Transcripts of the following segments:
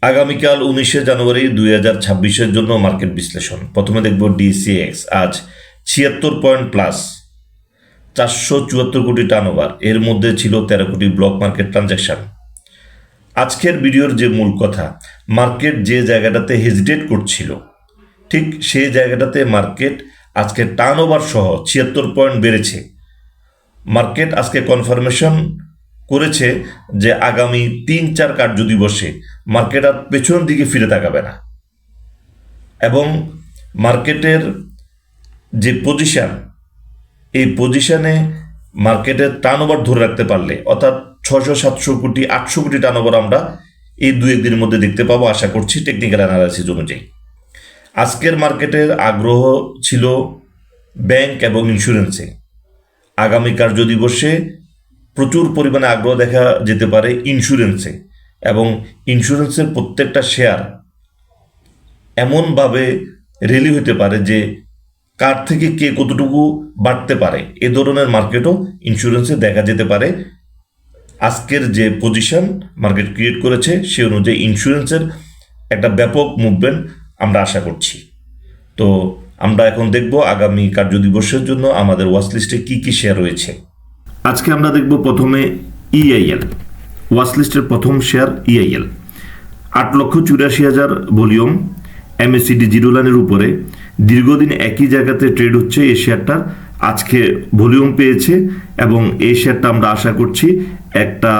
আগামীকাল 19শে জানুয়ারি 2026-এর জন্য মার্কেট বিশ্লেষণ। প্রথমে দেখব ডিসিএক্স আজ 76 পয়েন্ট প্লাস, 474 কোটি টার্নওভার, এর মধ্যে ছিল 13 কোটি ব্লক মার্কেট ট্রানজ্যাকশন। আজকের ভিডিওর যে মূল কথা, মার্কেট যে জায়গাটাতে হেজিটেট করছিল ঠিক সেই জায়গাটাতে মার্কেট আজকে টার্নওভার সহ 76 পয়েন্ট বেড়েছে। মার্কেট আজকে কনফার্মেশন করেছে যে আগামী 3-4 কার্যদিবসে মার্কেট আর পেছনের দিকে ফিরে তাকাবে না, এবং মার্কেটের যে পজিশন, এই পজিশনে মার্কেটের টার্নওভার ধরে রাখতে পারলে, অর্থাৎ 600-700 কোটি 800 কোটি টার্নওভার আমরা এই 2-1 দিনের মধ্যে দেখতে পাবো আশা করছি টেকনিক্যাল অ্যানালাইসিস অনুযায়ী। আজকের মার্কেটের আগ্রহ ছিল ব্যাংক এবং ইন্স্যুরেন্সে। আগামী কার্যদিবসে প্রচুর পরিমাণে আগ্রহ দেখা যেতে পারে ইন্স্যুরেন্সে, এবং ইন্স্যুরেন্সের প্রত্যেকটা শেয়ার এমনভাবে র্যালি হতে পারে যে কার থেকে কে কতটুকু বাড়তে পারে, এ ধরনের মার্কেটও ইন্স্যুরেন্সে দেখা যেতে পারে। আজকের যে পজিশন মার্কেট ক্রিয়েট করেছে সে অনুযায়ী ইন্স্যুরেন্সের একটা ব্যাপক মুভমেন্ট আমরা আশা করছি। তো আমরা এখন দেখব আগামী কার্যদিবসের জন্য আমাদের ওয়াচ লিস্টে কী কী শেয়ার রয়েছে। আজকে আমরা দেখব প্রথমে ইআইএল। ওয়াচ লিস্টের প্রথম share EIL, 8,84,000 volume, MACD zero লাইনের উপরে দীর্ঘদিন একই জায়গাতে ট্রেড হচ্ছে। এই শেয়ারটার আজকে ভলিউম পেয়েছে এবং এই শেয়ারটা আমরা আশা করছি একটা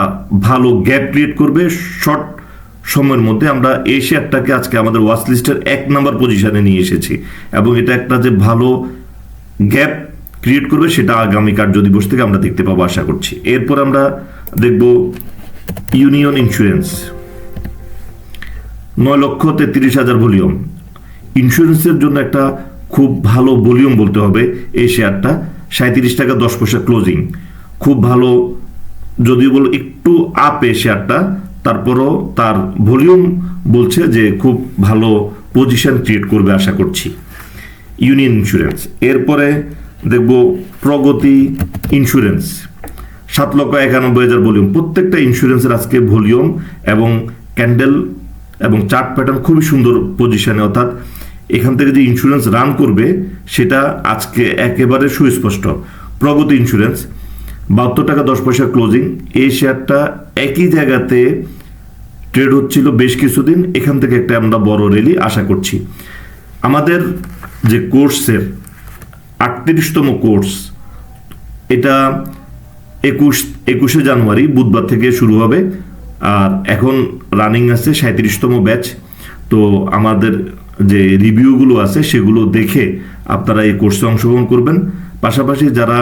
ভালো গ্যাপ ক্রিয়েট করবে শর্ট সময়ের মধ্যে। আমরা এই শেয়ারটাকে আজকে আমাদের ওয়াচ লিস্টের 1 নম্বর পজিশনে নিয়ে এসেছি, এবং এটা একটা যে ভালো গ্যাপ ক্রিয়েট করবে সেটা আগামী কার্যদিবস থেকে আমরা দেখতে পাবো আশা করছি। এরপর আমরা দেখব ইউনিয়ন ইন্স্যুরেন্স, 9,33,000 ভলিউম। ইন্স্যুরেন্সের জন্য একটা খুব ভালো ভলিউম বলতে হবে এই শেয়ারটা, 37 টাকা 10 পয়সা ক্লোজিং, খুব ভালো। যদিও বল একটু আপে শেয়ারটা, তারপরও তার ভলিউম বলছে যে খুব ভালো পজিশন ক্রিয়েট করবে আশা করছি ইউনিয়ন ইন্স্যুরেন্স। এরপরে দেখব প্রগতি ইন্স্যুরেন্স, 7,91,000 ভলিউম। প্রত্যেকটা ইন্স্যুরেন্সের আজকে ভলিউম এবং ক্যান্ডেল এবং চার্ট প্যাটার্ন খুবই সুন্দর পজিশনে, অর্থাৎ এখান থেকে যে ইন্স্যুরেন্স রান করবে সেটা আজকে একেবারে সুস্পষ্ট। প্রগতি ইন্স্যুরেন্স 72 টাকা 10 পয়সা ক্লোজিং। এই শেয়ারটা একই জায়গাতে ট্রেড হচ্ছিল বেশ কিছুদিন, এখান থেকে একটা আমরা বড় র্যালি আশা করছি। আমাদের যে কোর্সের 38তম কোর্স, এটা 21শে জানুয়ারি বুধবার থেকে শুরু হবে, আর এখন রানিং আছে 37তম ব্যাচ। তো আমাদের যে রিভিউগুলো আছে সেগুলো দেখে আপনারা এই কোর্সে অংশগ্রহণ করবেন। পাশাপাশি যারা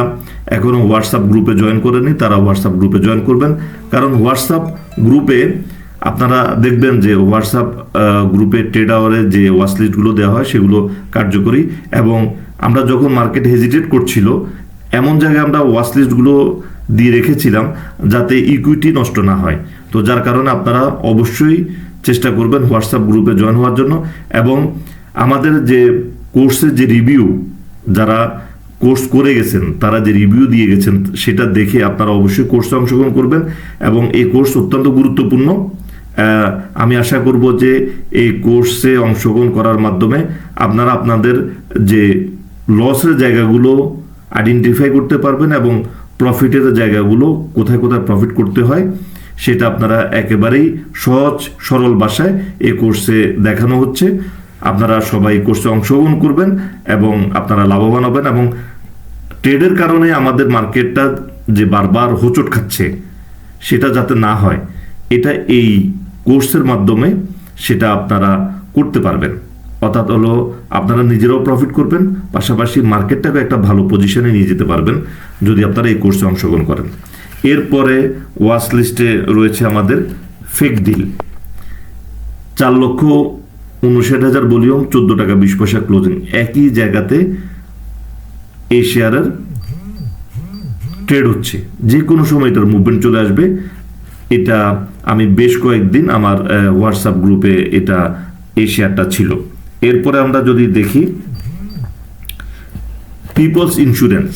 এখনও হোয়াটসঅ্যাপ গ্রুপে জয়েন করেনি তারা হোয়াটসঅ্যাপ গ্রুপে জয়েন করবেন, কারণ হোয়াটসঅ্যাপ গ্রুপে আপনারা দেখবেন যে হোয়াটসঅ্যাপ গ্রুপে ট্রেড আওয়ারে যে ওয়াচ লিস্টগুলো দেওয়া হয় সেগুলো কার্যকরী, এবং আমরা যখন মার্কেট হেজিটেট করছিল এমন জায়গায় আমরা ওয়াচ লিস্টগুলো দিয়ে রেখেছিলাম যাতে ইকুইটি নষ্ট না হয়। তো যার কারণে আপনারা অবশ্যই চেষ্টা করবেন হোয়াটসঅ্যাপ গ্রুপে জয়েন হওয়ার জন্য, এবং আমাদের যে কোর্সের যে রিভিউ, যারা কোর্স করে গেছেন তারা যে রিভিউ দিয়ে গেছেন সেটা দেখে আপনারা অবশ্যই কোর্সে অংশগ্রহণ করবেন, এবং এই কোর্স অত্যন্ত গুরুত্বপূর্ণ। আমি আশা করব যে এই কোর্সে অংশগ্রহণ করার মাধ্যমে আপনারা আপনাদের যে লসের জায়গাগুলো আইডেন্টিফাই করতে পারবেন, এবং প্রফিটের জায়গাগুলো কোথায় কোথায় প্রফিট করতে হয় সেটা আপনারা একেবারেই সহজ সরল ভাষায় এই কোর্সে দেখানো হচ্ছে। আপনারা সবাই কোর্সে অংশগ্রহণ করবেন এবং আপনারা লাভবান হবেন, এবং ট্রেডের কারণে আমাদের মার্কেটটা যে বারবার হোঁচট খাচ্ছে সেটা যাতে না হয়, এটা এই কোর্সের মাধ্যমে সেটা আপনারা করতে পারবেন। অর্থাৎ হলো আপনারা নিজেরাও প্রফিট করবেন, পাশাপাশি মার্কেটটাকে একটা ভালো পজিশনে নিয়ে যেতে পারবেন যদি আপনারা এই কোর্সে অংশগ্রহণ করেন। এরপরে ওয়াচ লিস্টে রয়েছে আমাদের ফেক ডিল, 4,59,000 ভলিউম, 14 টাকা 20 পয়সা ক্লোজিং। একই জায়গাতে এই শেয়ারের ট্রেড হচ্ছে, যে কোনো সময় এটার মুভমেন্ট চলে আসবে। এটা আমি বেশ কয়েকদিন আমার হোয়াটসঅ্যাপ গ্রুপে এটা এই শেয়ারটা ছিল। এরপরে আমরা যদি দেখি পিপলস ইন্স্যুরেন্স,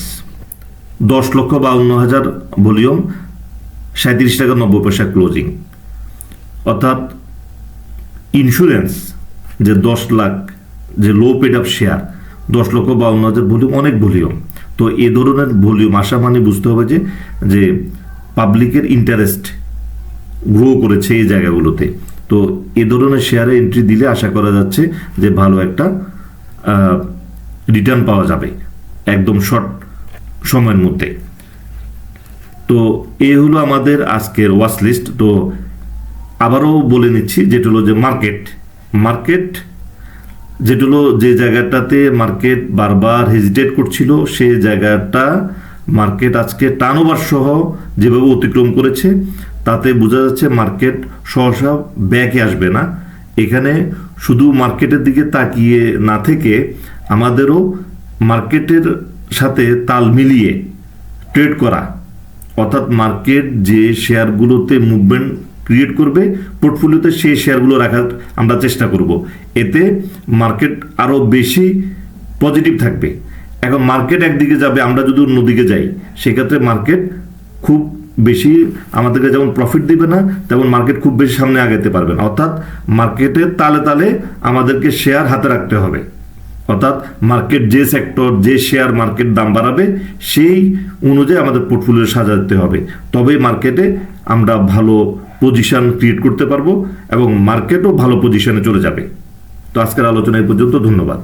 10,52,000 ভলিউম, 37 টাকা 90 পয়সা ক্লোজিং। অর্থাৎ ইন্স্যুরেন্স যে 10 লাখ যে low paid up share 10,52,000 volume অনেক ভলিউম। তো এ ধরনের ভলিউম আসা মানে বুঝতে হবে যে পাবলিকের ইন্টারেস্ট গ্রো করেছে এই জায়গাগুলোতে। তো এ ধরনের শেয়ারে এন্ট্রি দিলে আশা করা যাচ্ছে যে ভালো একটা রিটার্ন পাওয়া যাবে একদম শর্ট সময়ের মধ্যে। তো এই হলো আমাদের আজকের ওয়াচ লিস্ট। তো আবারও বলে নিচ্ছি, যেটা হলো যে মার্কেট যেটা হলো যে জায়গাটাতে মার্কেট বারবার হেজিটেট করছিল, সেই জায়গাটা মার্কেট আজকে টার্নওভার সহ যেভাবে অতিক্রম করেছে তাতে বোঝা যাচ্ছে মার্কেট সহসা ব্যাকে আসবে না। এখানে শুধু মার্কেটের দিকে তাকিয়ে না থেকে আমাদেরও মার্কেটের সাথে তাল মিলিয়ে ট্রেড করা, অর্থাৎ মার্কেট যে শেয়ারগুলোতে মুভমেন্ট ক্রিয়েট করবে পোর্টফোলিওতে সেই শেয়ারগুলো রাখার আমরা চেষ্টা করব। এতে মার্কেট আরও বেশি পজিটিভ থাকবে। এখন মার্কেট একদিকে যাবে, আমরা যদি অন্যদিকে যাই, সেক্ষেত্রে মার্কেট খুব বেশি আমাদেরকে যেমন প্রফিট দিবে না, তেমন মার্কেট খুব বেশি সামনে আগাতে পারবে না। অর্থাৎ মার্কেটের তালে তালে আমাদেরকে শেয়ার হাতে রাখতে হবে। অর্থাৎ মার্কেট যে সেক্টর যে শেয়ার মার্কেট দাম বাড়াবে সেই অনুযায়ী আমাদের পোর্টফোলিও সাজাতে হবে, তবেই মার্কেটে আমরা ভালো পজিশন ক্রিয়েট করতে পারবো এবং মার্কেটও ভালো পজিশনে চলে যাবে। তো আজকের আলোচনা এই পর্যন্ত, ধন্যবাদ।